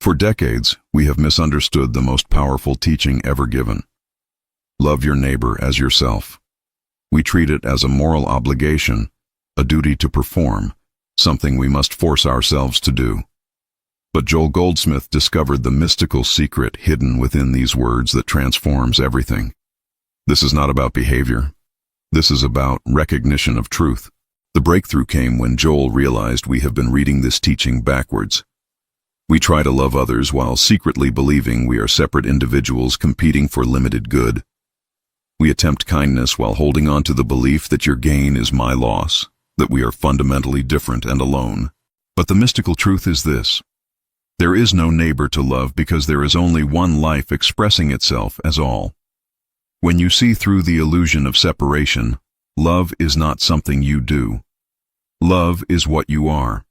For decades, we have misunderstood the most powerful teaching ever given. Love your neighbor as yourself. We treat it as a moral obligation, a duty to perform, something we must force ourselves to do. But Joel Goldsmith discovered the mystical secret hidden within these words that transforms everything. This is not about behavior. This is about recognition of truth. The breakthrough came when Joel realized we have been reading this teaching backwards. We try to love others while secretly believing we are separate individuals competing for limited good. We attempt kindness while holding on to the belief that your gain is my loss, that we are fundamentally different and alone. But the mystical truth is this: there is no neighbor to love because there is only one life expressing itself as all. When you see through the illusion of separation, love is not something you do. Love is what you are.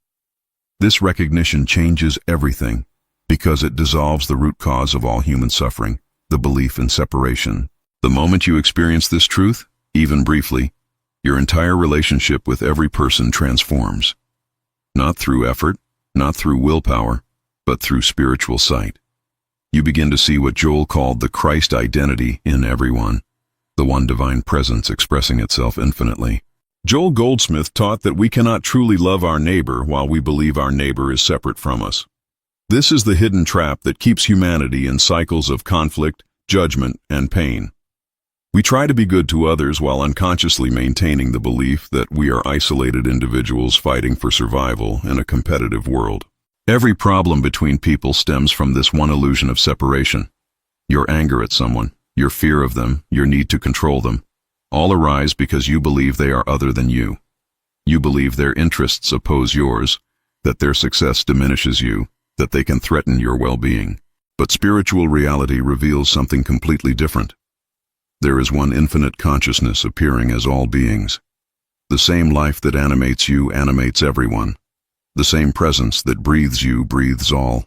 This recognition changes everything because it dissolves the root cause of all human suffering, the belief in separation. The moment you experience this truth, even briefly, your entire relationship with every person transforms. Not through effort, not through willpower, but through spiritual sight. You begin to see what Joel called the Christ identity in everyone, the one divine presence expressing itself infinitely. Joel Goldsmith taught that we cannot truly love our neighbor while we believe our neighbor is separate from us. This is the hidden trap that keeps humanity in cycles of conflict, judgment, and pain. We try to be good to others while unconsciously maintaining the belief that we are isolated individuals fighting for survival in a competitive world. Every problem between people stems from this one illusion of separation. Your anger at someone, your fear of them, your need to control them, all arise because you believe they are other than you. You believe their interests oppose yours, that their success diminishes you, that they can threaten your well-being. But spiritual reality reveals something completely different. There is one infinite consciousness appearing as all beings. The same life that animates you animates everyone. The same presence that breathes you breathes all.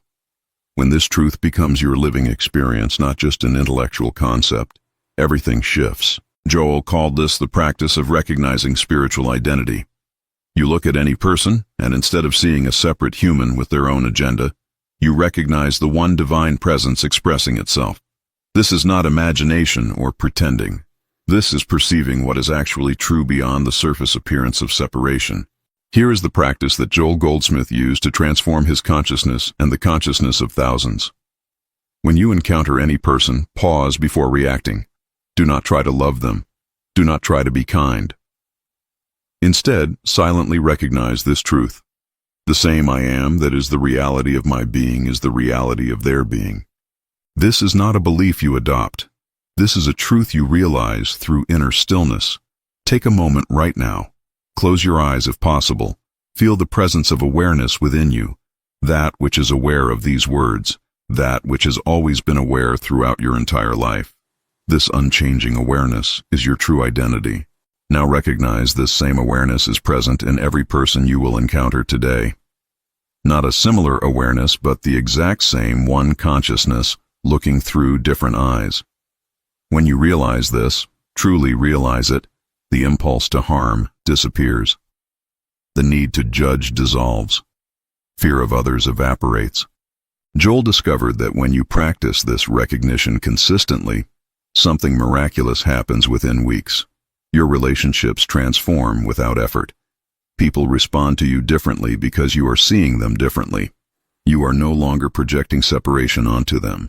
When this truth becomes your living experience, not just an intellectual concept, everything shifts. Joel called this the practice of recognizing spiritual identity. You look at any person, and instead of seeing a separate human with their own agenda, you recognize the one divine presence expressing itself. This is not imagination or pretending. This is perceiving what is actually true beyond the surface appearance of separation. Here is the practice that Joel Goldsmith used to transform his consciousness and the consciousness of thousands. When you encounter any person, pause before reacting. Do not try to love them. Do not try to be kind. Instead, silently recognize this truth. The same I am that is the reality of my being is the reality of their being. This is not a belief you adopt. This is a truth you realize through inner stillness. Take a moment right now. Close your eyes if possible. Feel the presence of awareness within you, that which is aware of these words, that which has always been aware throughout your entire life. This unchanging awareness is your true identity. Now recognize this same awareness is present in every person you will encounter today. Not a similar awareness, but the exact same one consciousness, looking through different eyes. When you realize this, truly realize it, the impulse to harm disappears. The need to judge dissolves. Fear of others evaporates. Joel discovered that when you practice this recognition consistently, something miraculous happens within weeks. Your relationships transform without effort. People respond to you differently because you are seeing them differently. You are no longer projecting separation onto them.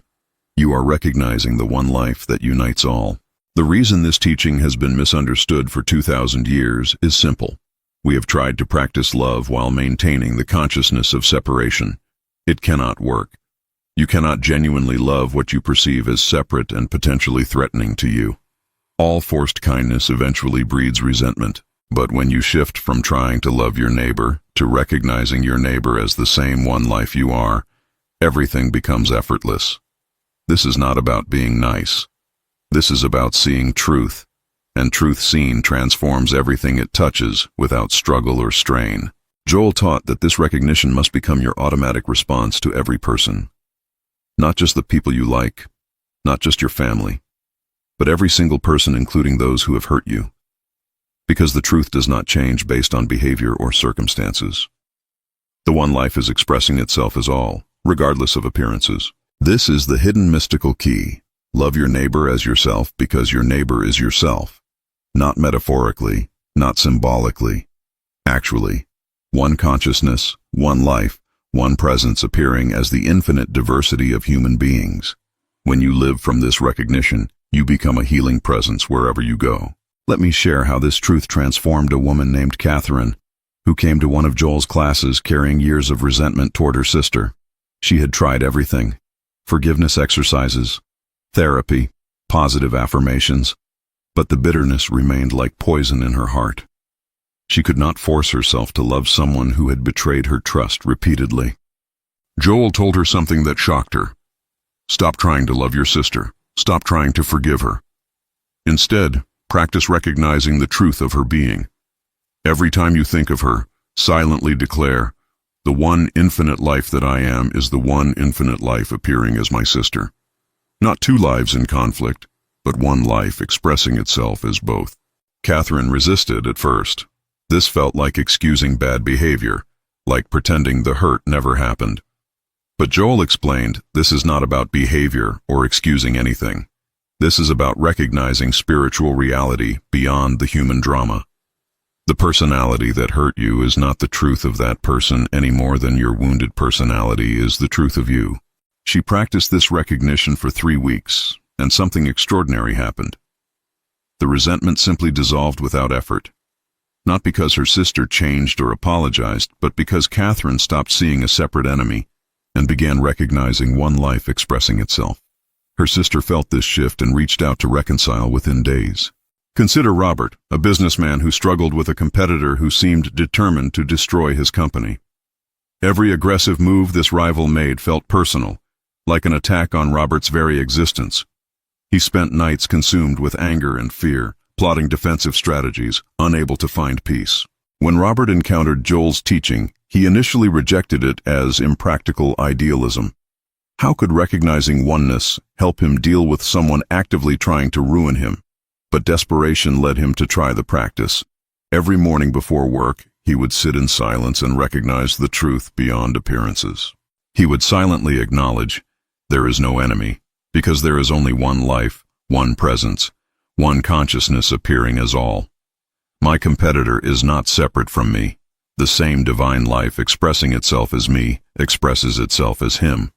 You are recognizing the one life that unites all. The reason this teaching has been misunderstood for 2,000 years is simple. We have tried to practice love while maintaining the consciousness of separation. It cannot work. You cannot genuinely love what you perceive as separate and potentially threatening to you. All forced kindness eventually breeds resentment. But when you shift from trying to love your neighbor to recognizing your neighbor as the same one life you are, everything becomes effortless. This is not about being nice. This is about seeing truth, and truth seen transforms everything it touches without struggle or strain. Joel taught that this recognition must become your automatic response to every person. Not just the people you like, not just your family, but every single person, including those who have hurt you. Because the truth does not change based on behavior or circumstances. The one life is expressing itself as all, regardless of appearances. This is the hidden mystical key. Love your neighbor as yourself because your neighbor is yourself. Not metaphorically, not symbolically. Actually, one consciousness, one life, one presence appearing as the infinite diversity of human beings. When you live from this recognition, you become a healing presence wherever you go. Let me share how this truth transformed a woman named Catherine, who came to one of Joel's classes carrying years of resentment toward her sister. She had tried everything: forgiveness exercises, therapy, positive affirmations, but the bitterness remained like poison in her heart. She could not force herself to love someone who had betrayed her trust repeatedly. Joel told her something that shocked her. Stop trying to love your sister. Stop trying to forgive her. Instead, practice recognizing the truth of her being. Every time you think of her, silently declare, the one infinite life that I am is the one infinite life appearing as my sister. Not two lives in conflict, but one life expressing itself as both. Catherine resisted at first. This felt like excusing bad behavior, like pretending the hurt never happened. But Joel explained, this is not about behavior or excusing anything. This is about recognizing spiritual reality beyond the human drama. The personality that hurt you is not the truth of that person any more than your wounded personality is the truth of you. She practiced this recognition for 3 weeks, and something extraordinary happened. The resentment simply dissolved without effort. Not because her sister changed or apologized, but because Catherine stopped seeing a separate enemy and began recognizing one life expressing itself. Her sister felt this shift and reached out to reconcile within days. Consider Robert, a businessman who struggled with a competitor who seemed determined to destroy his company. Every aggressive move this rival made felt personal, like an attack on Robert's very existence. He spent nights consumed with anger and fear, plotting defensive strategies, unable to find peace. When Robert encountered Joel's teaching, he initially rejected it as impractical idealism. How could recognizing oneness help him deal with someone actively trying to ruin him? But desperation led him to try the practice. Every morning before work, he would sit in silence and recognize the truth beyond appearances. He would silently acknowledge, there is no enemy, because there is only one life, one presence, one consciousness appearing as all. My competitor is not separate from me. The same divine life expressing itself as me expresses itself as him.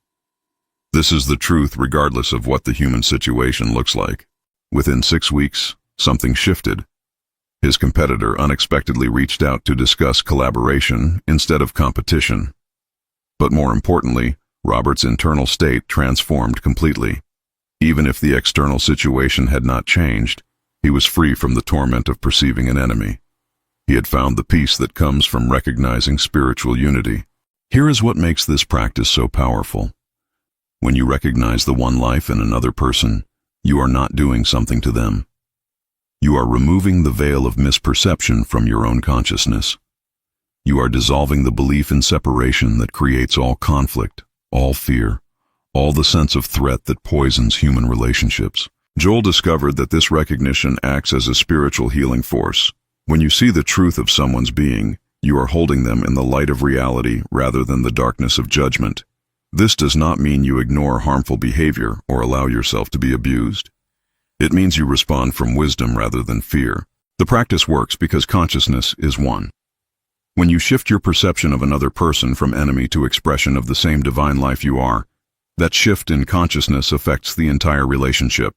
This is the truth regardless of what the human situation looks like. Within 6 weeks, something shifted. His competitor unexpectedly reached out to discuss collaboration instead of competition. But more importantly, Robert's internal state transformed completely. Even if the external situation had not changed, he was free from the torment of perceiving an enemy. He had found the peace that comes from recognizing spiritual unity. Here is what makes this practice so powerful. When you recognize the one life in another person, you are not doing something to them. You are removing the veil of misperception from your own consciousness. You are dissolving the belief in separation that creates all conflict, all fear, all the sense of threat that poisons human relationships. Joel discovered that this recognition acts as a spiritual healing force. When you see the truth of someone's being, you are holding them in the light of reality rather than the darkness of judgment. This does not mean you ignore harmful behavior or allow yourself to be abused. It means you respond from wisdom rather than fear. The practice works because consciousness is one. When you shift your perception of another person from enemy to expression of the same divine life you are, that shift in consciousness affects the entire relationship.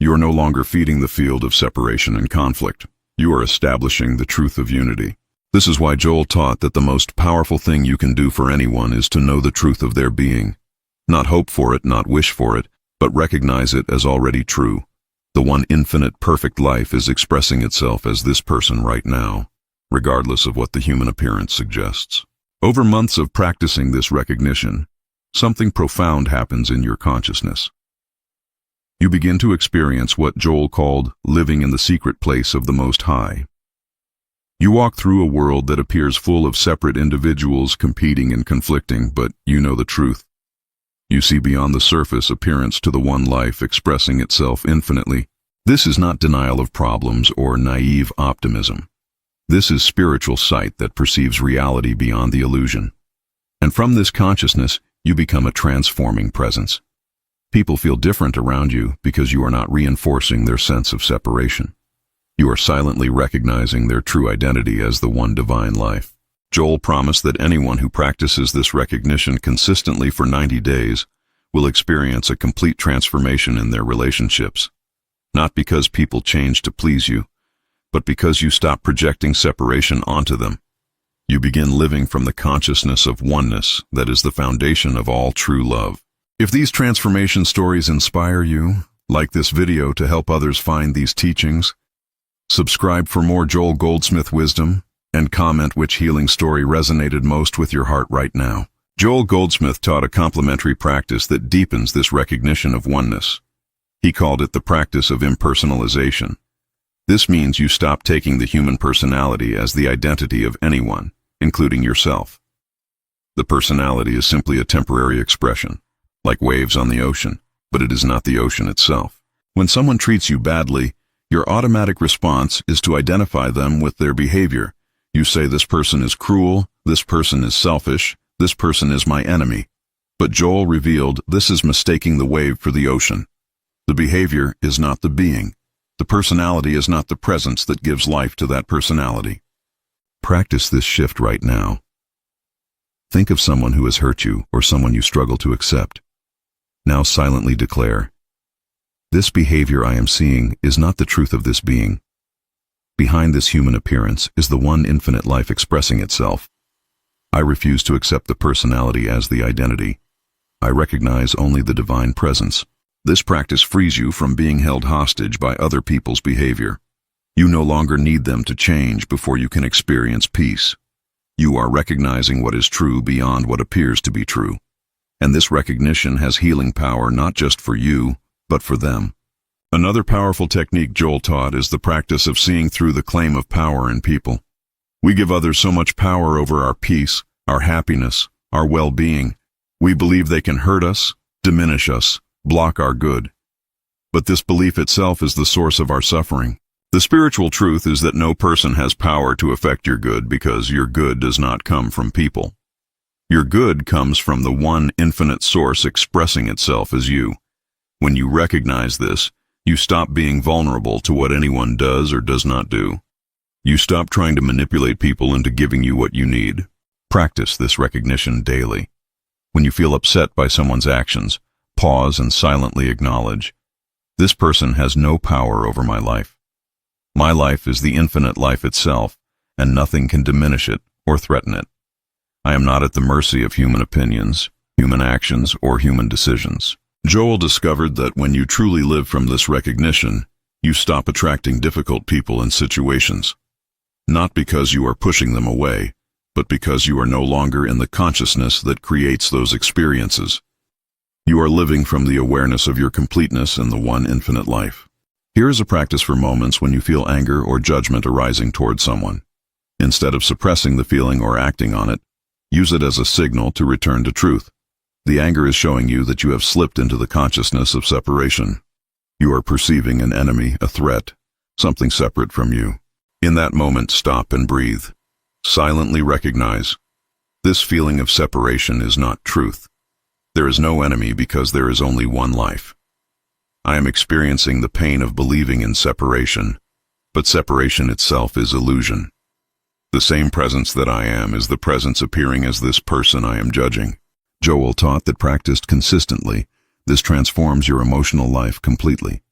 You are no longer feeding the field of separation and conflict. You are establishing the truth of unity. This is why Joel taught that the most powerful thing you can do for anyone is to know the truth of their being. Not hope for it, not wish for it, but recognize it as already true. The one infinite perfect life is expressing itself as this person right now, regardless of what the human appearance suggests. Over months of practicing this recognition, something profound happens in your consciousness. You begin to experience what Joel called living in the secret place of the Most High. You walk through a world that appears full of separate individuals competing and conflicting, but you know the truth. You see beyond the surface appearance to the one life expressing itself infinitely. This is not denial of problems or naive optimism. This is spiritual sight that perceives reality beyond the illusion. And from this consciousness, you become a transforming presence. People feel different around you because you are not reinforcing their sense of separation. You are silently recognizing their true identity as the one divine life. Joel promised that anyone who practices this recognition consistently for 90 days will experience a complete transformation in their relationships. Not because people change to please you, but because you stop projecting separation onto them. You begin living from the consciousness of oneness that is the foundation of all true love. If these transformation stories inspire you, like this video to help others find these teachings, subscribe for more Joel Goldsmith wisdom, and comment which healing story resonated most with your heart right now. Joel Goldsmith taught a complementary practice that deepens this recognition of oneness. He called it the practice of impersonalization. This means you stop taking the human personality as the identity of anyone, including yourself. The personality is simply a temporary expression, like waves on the ocean, but it is not the ocean itself. When someone treats you badly, your automatic response is to identify them with their behavior. You say, this person is cruel, this person is selfish, this person is my enemy. But Joel revealed this is mistaking the wave for the ocean. The behavior is not the being. The personality is not the presence that gives life to that personality. Practice this shift right now. Think of someone who has hurt you or someone you struggle to accept. Now silently declare, this behavior I am seeing is not the truth of this being. Behind this human appearance is the one infinite life expressing itself. I refuse to accept the personality as the identity. I recognize only the divine presence. This practice frees you from being held hostage by other people's behavior. You no longer need them to change before you can experience peace. You are recognizing what is true beyond what appears to be true. And this recognition has healing power not just for you, but for them. Another powerful technique Joel taught is the practice of seeing through the claim of power in people. We give others so much power over our peace, our happiness, our well-being. We believe they can hurt us, diminish us, block our good. But this belief itself is the source of our suffering. The spiritual truth is that no person has power to affect your good because your good does not come from people. Your good comes from the one infinite source expressing itself as you. When you recognize this, you stop being vulnerable to what anyone does or does not do. You stop trying to manipulate people into giving you what you need. Practice this recognition daily. When you feel upset by someone's actions, pause and silently acknowledge, this person has no power over my life. My life is the infinite life itself, and nothing can diminish it or threaten it. I am not at the mercy of human opinions, human actions, or human decisions. Joel discovered that when you truly live from this recognition, you stop attracting difficult people and situations. Not because you are pushing them away, but because you are no longer in the consciousness that creates those experiences. You are living from the awareness of your completeness in the one infinite life. Here is a practice for moments when you feel anger or judgment arising toward someone. Instead of suppressing the feeling or acting on it, use it as a signal to return to truth. The anger is showing you that you have slipped into the consciousness of separation. You are perceiving an enemy, a threat, something separate from you. In that moment, stop and breathe. Silently recognize, this feeling of separation is not truth. There is no enemy because there is only one life. I am experiencing the pain of believing in separation, but separation itself is illusion. The same presence that I am is the presence appearing as this person I am judging. Joel taught that practiced consistently, this transforms your emotional life completely.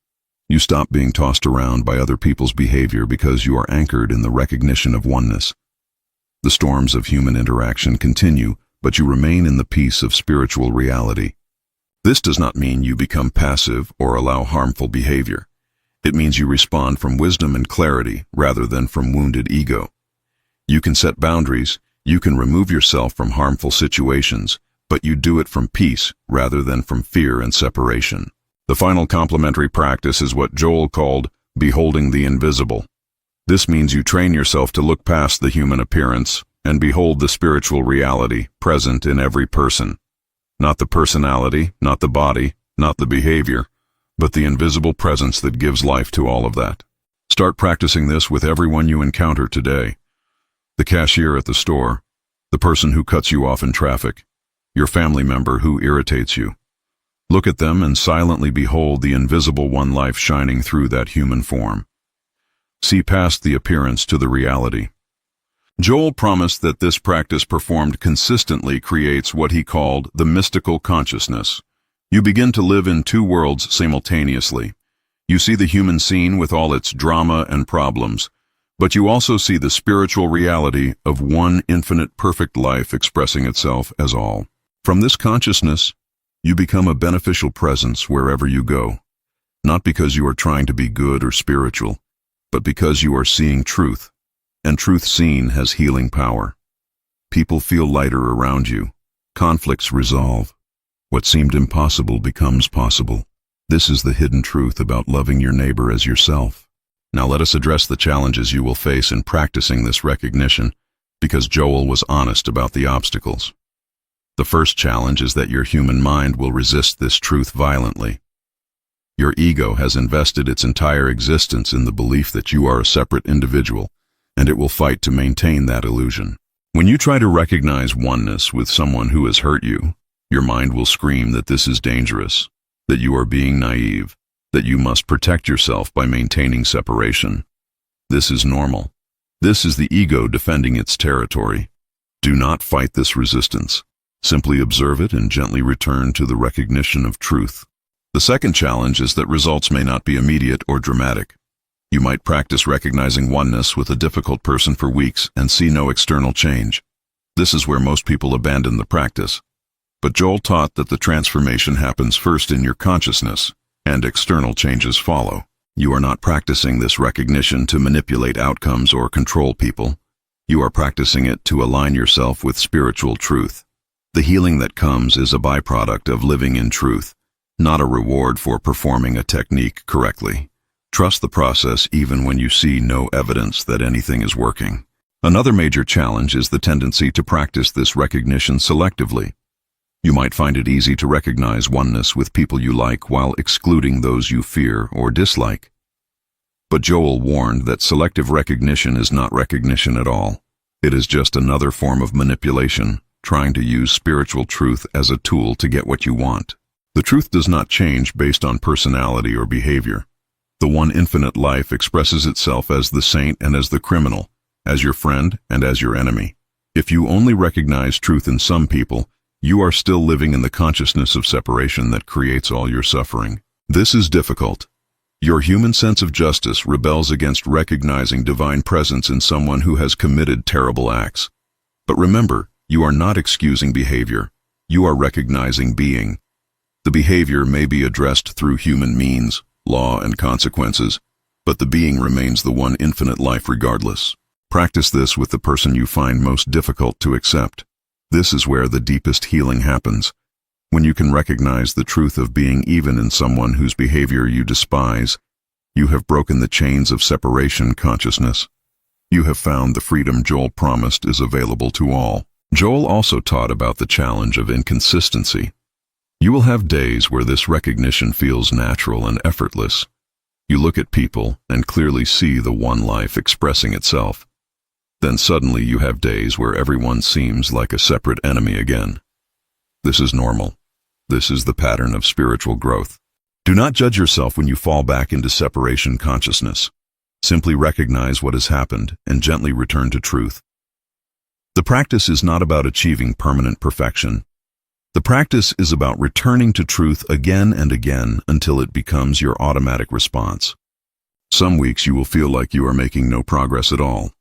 You stop being tossed around by other people's behavior because you are anchored in the recognition of oneness. The storms of human interaction continue, but you remain in the peace of spiritual reality. This does not mean you become passive or allow harmful behavior. It means you respond from wisdom and clarity rather than from wounded ego. You can set boundaries, you can remove yourself from harmful situations, but you do it from peace rather than from fear and separation. The final complementary practice is what Joel called beholding the invisible. This means you train yourself to look past the human appearance and behold the spiritual reality present in every person. Not the personality, not the body, not the behavior, but the invisible presence that gives life to all of that. Start practicing this with everyone you encounter today. The cashier at the store, the person who cuts you off in traffic, your family member who irritates you. Look at them and silently behold the invisible one life shining through that human form. See past the appearance to the reality. Joel promised that this practice performed consistently creates what he called the mystical consciousness. You begin to live in two worlds simultaneously. You see the human scene with all its drama and problems, but you also see the spiritual reality of one infinite perfect life expressing itself as all. From this consciousness, you become a beneficial presence wherever you go, not because you are trying to be good or spiritual, but because you are seeing truth, and truth seen has healing power. People feel lighter around you. Conflicts resolve. What seemed impossible becomes possible. This is the hidden truth about loving your neighbor as yourself. Now let us address the challenges you will face in practicing this recognition, because Joel was honest about the obstacles. The first challenge is that your human mind will resist this truth violently. Your ego has invested its entire existence in the belief that you are a separate individual, and it will fight to maintain that illusion. When you try to recognize oneness with someone who has hurt you, your mind will scream that this is dangerous, that you are being naive, that you must protect yourself by maintaining separation. This is normal. This is the ego defending its territory. Do not fight this resistance. Simply observe it and gently return to the recognition of truth. The second challenge is that results may not be immediate or dramatic. You might practice recognizing oneness with a difficult person for weeks and see no external change. This is where most people abandon the practice. But Joel taught that the transformation happens first in your consciousness, and external changes follow. You are not practicing this recognition to manipulate outcomes or control people. You are practicing it to align yourself with spiritual truth. The healing that comes is a byproduct of living in truth, not a reward for performing a technique correctly. Trust the process even when you see no evidence that anything is working. Another major challenge is the tendency to practice this recognition selectively. You might find it easy to recognize oneness with people you like while excluding those you fear or dislike. But Joel warned that selective recognition is not recognition at all. It is just another form of manipulation, trying to use spiritual truth as a tool to get what you want. The truth does not change based on personality or behavior. The one infinite life expresses itself as the saint and as the criminal, as your friend and as your enemy. If you only recognize truth in some people, you are still living in the consciousness of separation that creates all your suffering. This is difficult. Your human sense of justice rebels against recognizing divine presence in someone who has committed terrible acts. But remember, you are not excusing behavior. You are recognizing being. The behavior may be addressed through human means, law, and consequences, but the being remains the one infinite life regardless. Practice this with the person you find most difficult to accept. This is where the deepest healing happens, when you can recognize the truth of being even in someone whose behavior you despise. You have broken the chains of separation consciousness. You have found the freedom Joel promised is available to all. Joel also taught about the challenge of inconsistency. You will have days where this recognition feels natural and effortless. You look at people and clearly see the one life expressing itself. Then suddenly you have days where everyone seems like a separate enemy again. This is normal. This is the pattern of spiritual growth. Do not judge yourself when you fall back into separation consciousness. Simply recognize what has happened and gently return to truth. The practice is not about achieving permanent perfection. The practice is about returning to truth again and again until it becomes your automatic response. Some weeks you will feel like you are making no progress at all.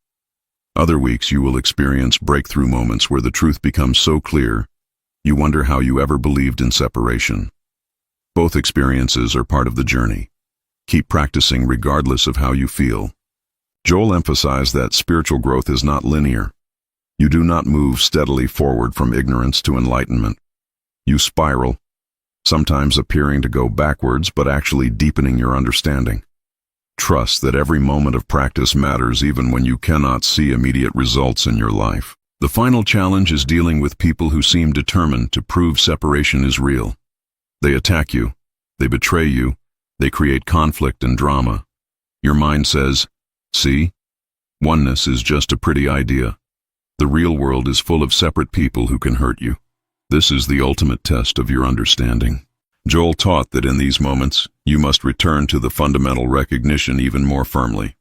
Other weeks you will experience breakthrough moments where the truth becomes so clear, you wonder how you ever believed in separation. Both experiences are part of the journey. Keep practicing regardless of how you feel. Joel emphasized that spiritual growth is not linear. You do not move steadily forward from ignorance to enlightenment. You spiral, sometimes appearing to go backwards but actually deepening your understanding. Trust that every moment of practice matters even when you cannot see immediate results in your life. The final challenge is dealing with people who seem determined to prove separation is real. They attack you, they betray you, they create conflict and drama. Your mind says, "See, oneness is just a pretty idea. The real world is full of separate people who can hurt you." This is the ultimate test of your understanding. Joel taught that in these moments, you must return to the fundamental recognition even more firmly.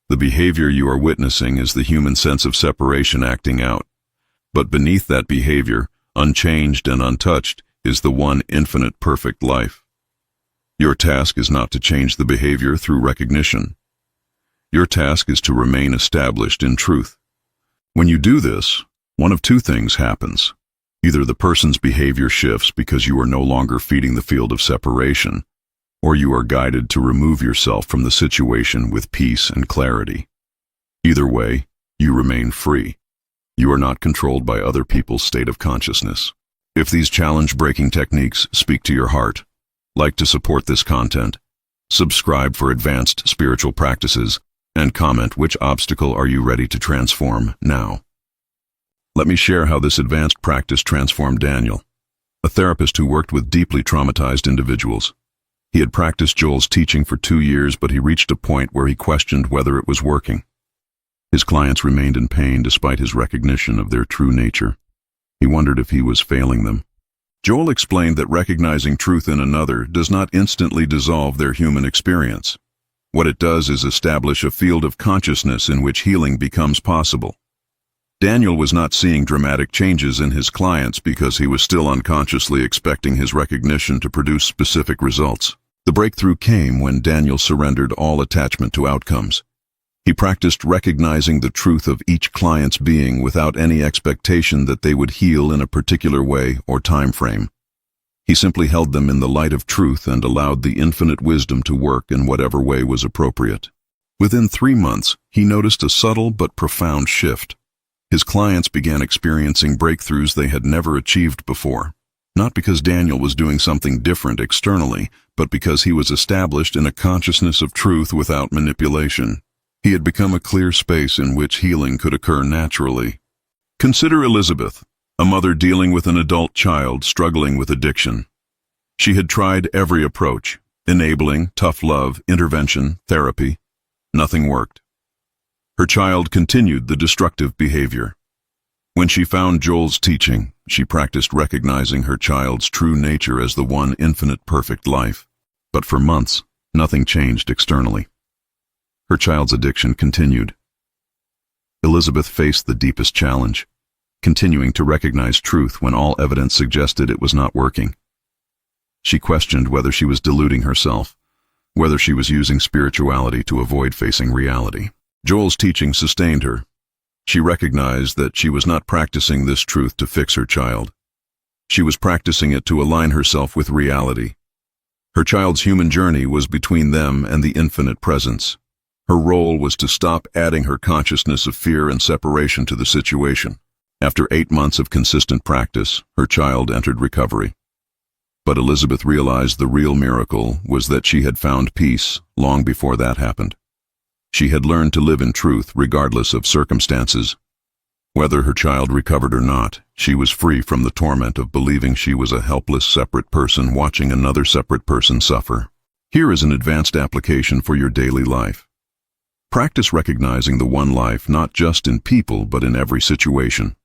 The behavior you are witnessing is the human sense of separation acting out. But beneath that behavior, unchanged and untouched, is the one infinite perfect life. Your task is not to change the behavior through recognition. Your task is to remain established in truth. When you do this, one of two things happens. Either the person's behavior shifts because you are no longer feeding the field of separation, or you are guided to remove yourself from the situation with peace and clarity. Either way, you remain free. You are not controlled by other people's state of consciousness. If these challenge-breaking techniques speak to your heart, like to support this content, subscribe for advanced spiritual practices, and comment which obstacle are you ready to transform now. Let me share how this advanced practice transformed Daniel, a therapist who worked with deeply traumatized individuals. He had practiced Joel's teaching for 2 years, but he reached a point where he questioned whether it was working. His clients remained in pain despite his recognition of their true nature. He wondered if he was failing them. Joel explained that recognizing truth in another does not instantly dissolve their human experience. What it does is establish a field of consciousness in which healing becomes possible. Daniel was not seeing dramatic changes in his clients because he was still unconsciously expecting his recognition to produce specific results. The breakthrough came when Daniel surrendered all attachment to outcomes. He practiced recognizing the truth of each client's being without any expectation that they would heal in a particular way or time frame. He simply held them in the light of truth and allowed the infinite wisdom to work in whatever way was appropriate. Within 3 months, he noticed a subtle but profound shift. His clients began experiencing breakthroughs they had never achieved before, not because Daniel was doing something different externally, but because he was established in a consciousness of truth without manipulation. He had become a clear space in which healing could occur naturally. Consider Elizabeth, a mother dealing with an adult child struggling with addiction. She had tried every approach: enabling, tough love, intervention, therapy. Nothing worked. Her child continued the destructive behavior. When she found Joel's teaching, she practiced recognizing her child's true nature as the one infinite perfect life. But for months, nothing changed externally. Her child's addiction continued. Elizabeth faced the deepest challenge, continuing to recognize truth when all evidence suggested it was not working. She questioned whether she was deluding herself, whether she was using spirituality to avoid facing reality. Joel's teaching sustained her. She recognized that she was not practicing this truth to fix her child. She was practicing it to align herself with reality. Her child's human journey was between them and the infinite presence. Her role was to stop adding her consciousness of fear and separation to the situation. After 8 months of consistent practice, her child entered recovery. But Elizabeth realized the real miracle was that she had found peace long before that happened. She had learned to live in truth regardless of circumstances. Whether her child recovered or not, she was free from the torment of believing she was a helpless separate person watching another separate person suffer. Here is an advanced application for your daily life. Practice recognizing the one life not just in people but in every situation.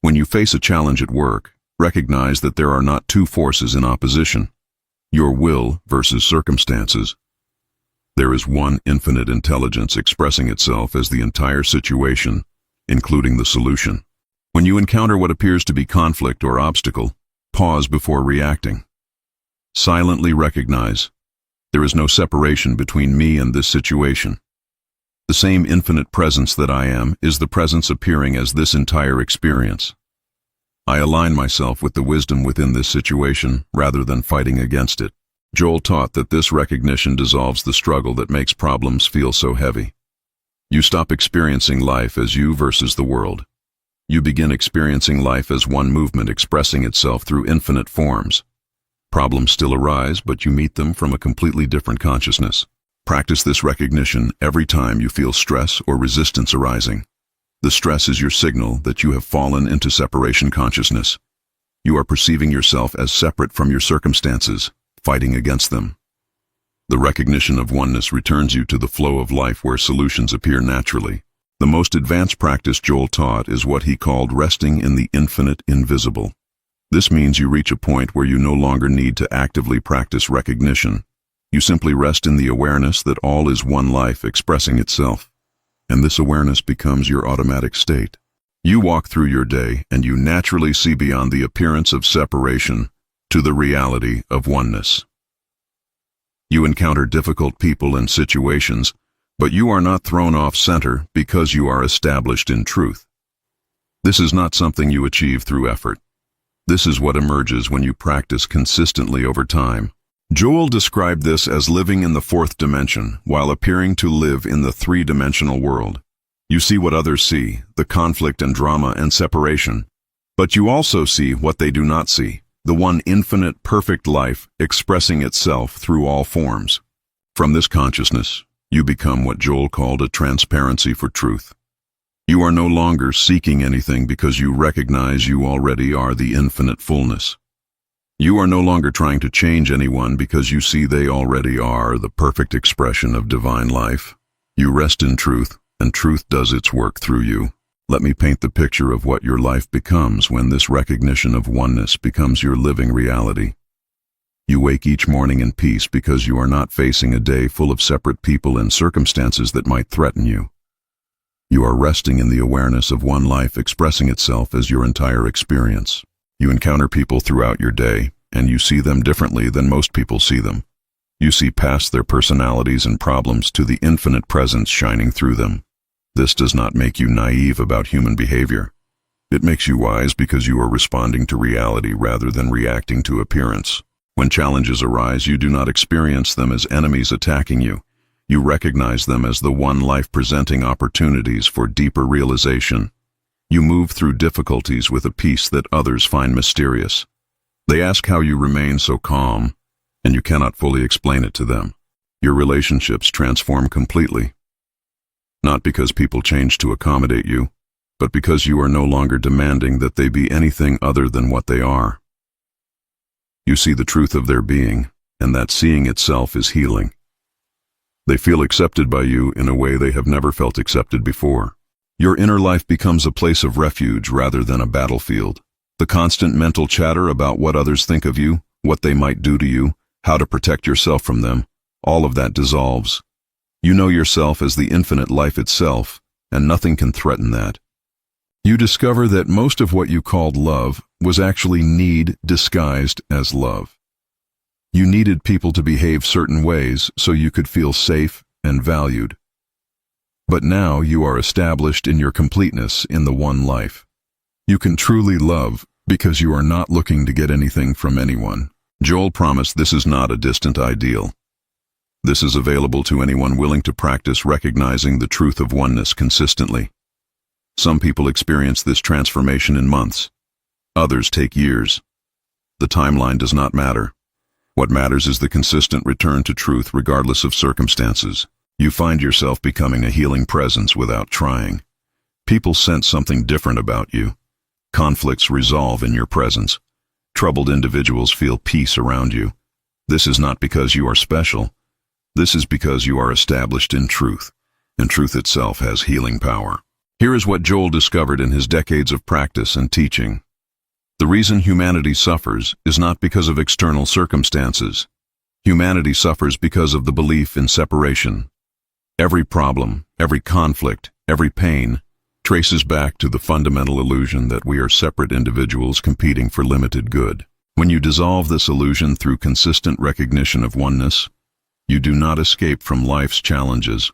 When you face a challenge at work, recognize that there are not two forces in opposition: your will versus circumstances. There is one infinite intelligence expressing itself as the entire situation, including the solution. When you encounter what appears to be conflict or obstacle, pause before reacting. Silently recognize, there is no separation between me and this situation. The same infinite presence that I am is the presence appearing as this entire experience. I align myself with the wisdom within this situation rather than fighting against it. Joel taught that this recognition dissolves the struggle that makes problems feel so heavy. You stop experiencing life as you versus the world. You begin experiencing life as one movement expressing itself through infinite forms. Problems still arise, but you meet them from a completely different consciousness. Practice this recognition every time you feel stress or resistance arising. The stress is your signal that you have fallen into separation consciousness. You are perceiving yourself as separate from your circumstances, fighting against them. The recognition of oneness returns you to the flow of life where solutions appear naturally. The most advanced practice Joel taught is what he called resting in the infinite invisible. This means you reach a point where you no longer need to actively practice recognition. You simply rest in the awareness that all is one life expressing itself. And this awareness becomes your automatic state. You walk through your day and you naturally see beyond the appearance of separation to the reality of oneness. You encounter difficult people and situations, but you are not thrown off center because you are established in truth. This is not something you achieve through effort. This is what emerges when you practice consistently over time. Joel described this as living in the fourth dimension while appearing to live in the three-dimensional world. You see what others see, the conflict and drama and separation, but you also see what they do not see, the one infinite, perfect life expressing itself through all forms. From this consciousness, you become what Joel called a transparency for truth. You are no longer seeking anything because you recognize you already are the infinite fullness. You are no longer trying to change anyone because you see they already are the perfect expression of divine life. You rest in truth, and truth does its work through you. Let me paint the picture of what your life becomes when this recognition of oneness becomes your living reality. You wake each morning in peace because you are not facing a day full of separate people and circumstances that might threaten you. You are resting in the awareness of one life expressing itself as your entire experience. You encounter people throughout your day, and you see them differently than most people see them. You see past their personalities and problems to the infinite presence shining through them. This does not make you naive about human behavior. It makes you wise because you are responding to reality rather than reacting to appearance. When challenges arise, you do not experience them as enemies attacking you. You recognize them as the one life presenting opportunities for deeper realization. You move through difficulties with a peace that others find mysterious. They ask how you remain so calm, and you cannot fully explain it to them. Your relationships transform completely. Not because people change to accommodate you, but because you are no longer demanding that they be anything other than what they are. You see the truth of their being, and that seeing itself is healing. They feel accepted by you in a way they have never felt accepted before. Your inner life becomes a place of refuge rather than a battlefield. The constant mental chatter about what others think of you, what they might do to you, how to protect yourself from them, all of that dissolves. You know yourself as the infinite life itself, and nothing can threaten that. You discover that most of what you called love was actually need disguised as love. You needed people to behave certain ways so you could feel safe and valued. But now you are established in your completeness in the one life. You can truly love because you are not looking to get anything from anyone. Joel promised this is not a distant ideal. This is available to anyone willing to practice recognizing the truth of oneness consistently. Some people experience this transformation in months. Others take years. The timeline does not matter. What matters is the consistent return to truth regardless of circumstances. You find yourself becoming a healing presence without trying. People sense something different about you. Conflicts resolve in your presence. Troubled individuals feel peace around you. This is not because you are special. This is because you are established in truth, and truth itself has healing power. Here is what Joel discovered in his decades of practice and teaching. The reason humanity suffers is not because of external circumstances. Humanity suffers because of the belief in separation. Every problem, every conflict, every pain traces back to the fundamental illusion that we are separate individuals competing for limited good. When you dissolve this illusion through consistent recognition of oneness, you do not escape from life's challenges.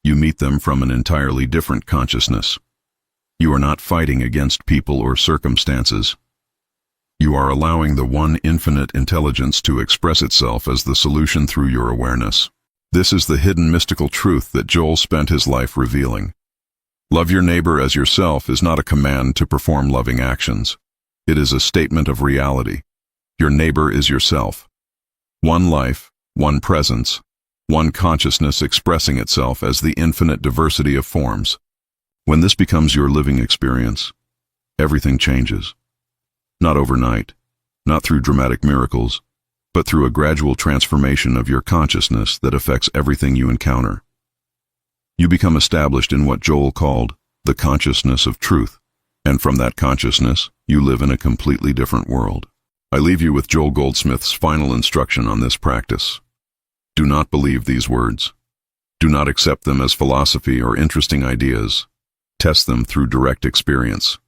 You meet them from an entirely different consciousness. You are not fighting against people or circumstances. You are allowing the one infinite intelligence to express itself as the solution through your awareness. This is the hidden mystical truth that Joel spent his life revealing. Love your neighbor as yourself is not a command to perform loving actions. It is a statement of reality. Your neighbor is yourself. One life, one presence, one consciousness expressing itself as the infinite diversity of forms. When this becomes your living experience, everything changes. Not overnight, not through dramatic miracles, but through a gradual transformation of your consciousness that affects everything you encounter. You become established in what Joel called the consciousness of truth, and from that consciousness, you live in a completely different world. I leave you with Joel Goldsmith's final instruction on this practice. Do not believe these words. Do not accept them as philosophy or interesting ideas. Test them through direct experience.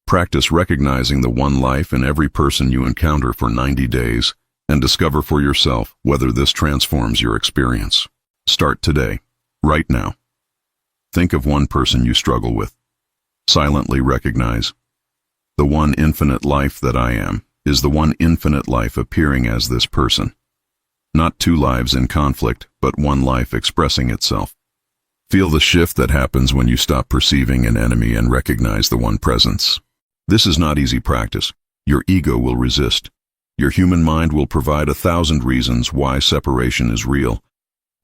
Practice recognizing the one life in every person you encounter for 90 days and discover for yourself whether this transforms your experience. Start today, right now. Think of one person you struggle with. Silently recognize, the one infinite life that I am is the one infinite life appearing as this person. Not two lives in conflict, but one life expressing itself. Feel the shift that happens when you stop perceiving an enemy and recognize the one presence. This is not easy practice. Your ego will resist. Your human mind will provide 1,000 reasons why separation is real.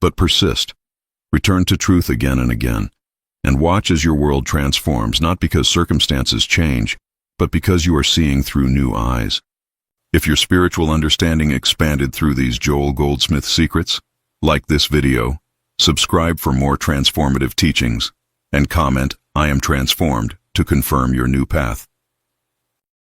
But persist. Return to truth again and again. And watch as your world transforms, not because circumstances change, but because you are seeing through new eyes. If your spiritual understanding expanded through these Joel Goldsmith secrets, like this video, subscribe for more transformative teachings, and comment, "I am transformed," to confirm your new path.